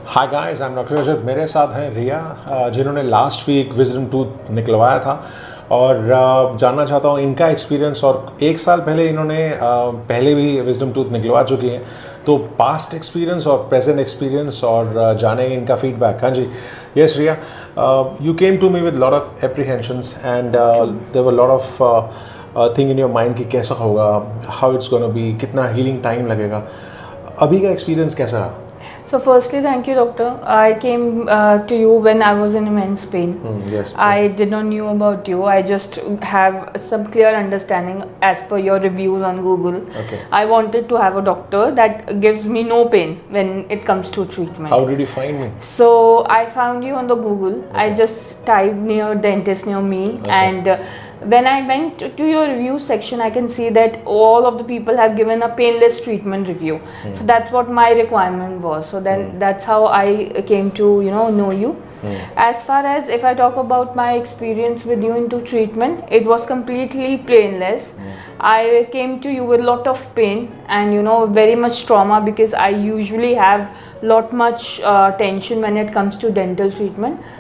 Hi guys, I am doctor Rajat. मेरे साथ हैं रिया, जिन्होंने लास्ट वीक विजडम टूथ निकलवाया था और जानना चाहता हूँ इनका एक्सपीरियंस। और एक साल पहले इन्होंने पहले भी विजडम टूथ निकलवा चुकी हैं, तो पास्ट एक्सपीरियंस और प्रेजेंट एक्सपीरियंस और जानेंगे इनका फीडबैक। हाँ जी, yes Riya, you came to me with lot of apprehensions and there were lot of thing in your mind कि कैसा होगा, हाउ इट्स गोना बी, कितना हीलिंग टाइम लगेगा। अभी का एक्सपीरियंस कैसा रहा? So firstly, thank you, doctor. I came to you when I was in immense pain. Yes. I did not knew about you. I just have some clear understanding as per your reviews on Google. Okay. I wanted to have a doctor that gives me no pain when it comes to treatment. How did you find me? So I found you on the Google. I just typed near dentist near me, and when I went to your review section, I can see that all of the people have given a painless treatment review. So that's what my requirement was. So then that's how I came to know you. As far as if I talk about my experience with you into treatment, it was completely painless. I came to you with a lot of pain and very much trauma, because I usually have much tension when it comes to dental treatment.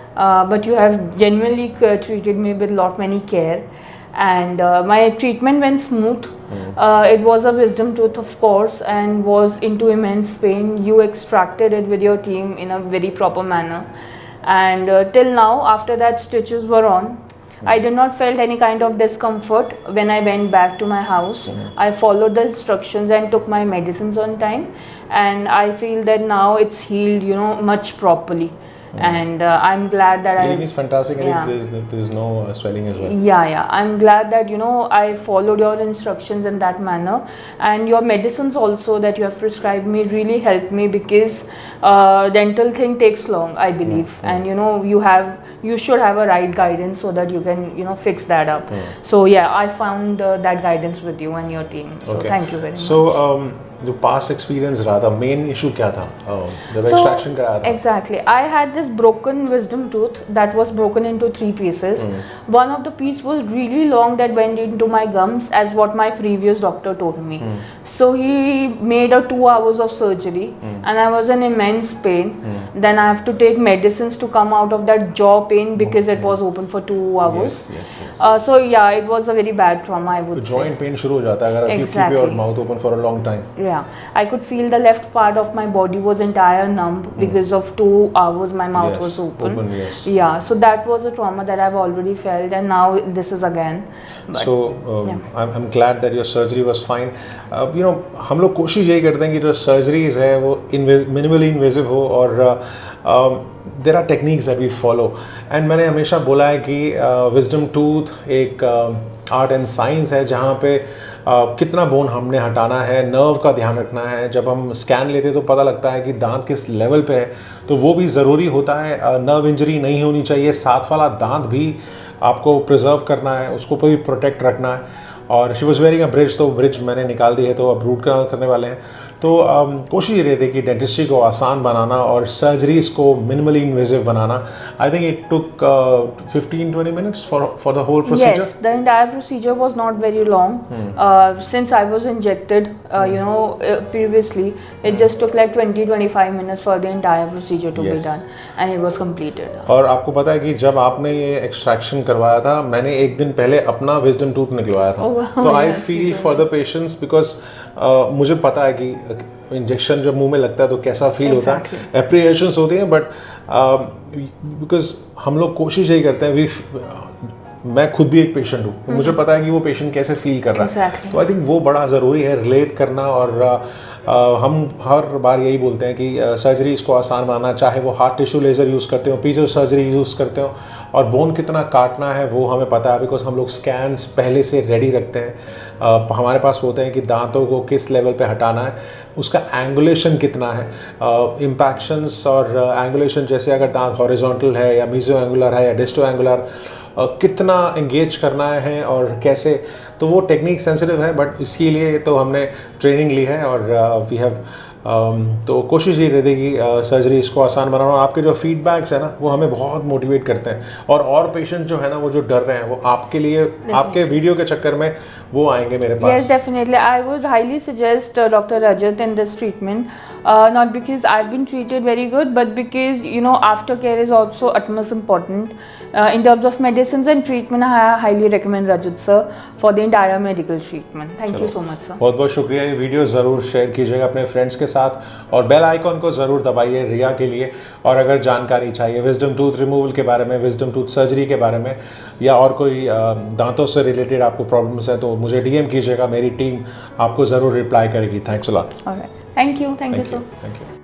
But you have genuinely treated me with many care, and my treatment went smooth. It was a wisdom tooth, of course, and was into immense pain. You extracted it with your team in a very proper manner, and till now, after that stitches were on, I did not felt any kind of discomfort when I went back to my house. I followed the instructions and took my medicines on time, and I feel that now it's healed much properly. And I'm glad that Healing is fantastic, and yeah. there's no swelling as well. Yeah, I'm glad that I followed your instructions in that manner, and your medicines also that you have prescribed me really helped me, because dental thing takes long, I believe. And you should have a right guidance so that you can fix that up. So yeah, I found that guidance with you and your team. So thank you very much. So जो past experience रहा था, main issue क्या था जब extraction कराया था? Exactly, I had this broken wisdom tooth that was broken into 3 pieces. One of the piece was really long that went into my gums, as what my previous doctor told me. So he made a 2 hours of surgery, and I was in immense pain. Then I have to take medicines to come out of that jaw pain, because it was open for 2 hours. Yes. So yeah, it was a very bad trauma, I would say. Joint pain शुरू हो जाता है अगर you keep your mouth open for a long time. Yeah, I could feel the left part of my body was entire numb because of 2 hours my mouth was open. Yes. Yeah, so that was a trauma that I've already felt, and now this is again. But, so I'm glad that your surgery was fine. हम लोग कोशिश यही करते हैं कि जो surgeries है वो minimally invasive हो, और there are techniques that we follow. And मैंने हमेशा बोला है कि wisdom tooth एक आर्ट एंड साइंस है, जहाँ पे कितना बोन हमने हटाना है, नर्व का ध्यान रखना है। जब हम स्कैन लेते तो पता लगता है कि दांत किस लेवल पे है, तो वो भी ज़रूरी होता है। नर्व इंजरी नहीं होनी चाहिए, साथ वाला दांत भी आपको प्रिजर्व करना है, उसको भी प्रोटेक्ट रखना है। और she was wearing a bridge, तो ब्रिज मैंने निकाल दी है, तो अब रूट कनाल करने वाले हैं। तो कोशिश ये रहती है कि डेंटिस्ट्री को आसान बनाना और सर्जरीज को minimally invasive banana. I think it took 15-20 minutes for the whole procedure. Yes, the entire procedure was not very long. Since I was injected, previously, it just took like 20-25 minutes for the entire procedure to be done, and it was completed. और आपको पता है कि जब आपने ये extraction करवाया था, मैंने एक दिन पहले अपना विजडम टूथ निकलवाया था। तो I feel for the patients, because मुझे पता है कि इंजेक्शन जब मुंह में लगता है तो कैसा फील होता है, एप्रीहेंशंस होती हैं, बट बिकॉज हम लोग कोशिश यही करते हैं। मैं खुद भी एक पेशेंट हूँ, मुझे पता है कि वो पेशेंट कैसे फील कर रहा है। तो आई थिंक वो बड़ा ज़रूरी है रिलेट करना। और हम हर बार यही बोलते हैं कि सर्जरी इसको आसान बनाना, चाहे वो हार्ट टिश्यू लेज़र यूज़ करते हो, पीजो सर्जरी यूज़ करते हो, और बोन कितना काटना है वो हमें पता है, बिकॉज हम लोग स्कैन्स पहले से रेडी रखते हैं। हमारे पास होते हैं कि दांतों को किस लेवल पे हटाना है, उसका एंगुलेशन कितना है, इम्पैक्शंस और एंगुलेशन, जैसे अगर दांत हॉरिजॉन्टल है या मीजो एंगुलर है या डिस्टो एंगुलर, कितना एंगेज करना है और कैसे। तो वो टेक्निक सेंसिटिव है, बट इसके लिए तो हमने ट्रेनिंग ली है, और वी हैव तो कोशिश ये रहती है कि सर्जरी इसको आसान बनाना। और आपके जो फीडबैक्स है ना वो हमें बहुत मोटिवेट करते हैं, और पेशेंट जो है ना वो जो डर रहे हैं वो आपके लिए आपके वीडियो के चक्कर में वो आएंगे मेरे पास। Yes, definitely. I would highly suggest Dr. Rajat in this treatment. Not because I've been treated very good, but because aftercare is also utmost important. In terms of medicines and treatment, I highly recommend Rajat sir for the entire medical treatment. Thank you so much, sir. बहुत बहुत शुक्रिया। ये video ज़रूर share कीजिएगा अपने friends के साथ, और बेल आइकॉन को ज़रूर दबाइए रिया के लिए। और अगर जानकारी चाहिए विजडम टूथ रिमूवल के बारे में, विजडम टूथ सर्जरी के बारे में, या और कोई दांतों से रिलेटेड आपको प्रॉब्लम्स है तो मुझे DM कीजिएगा, मेरी टीम आपको ज़रूर रिप्लाई करेगी। Thanks a lot. All right. Thank you. Thank you, sir. Thank you.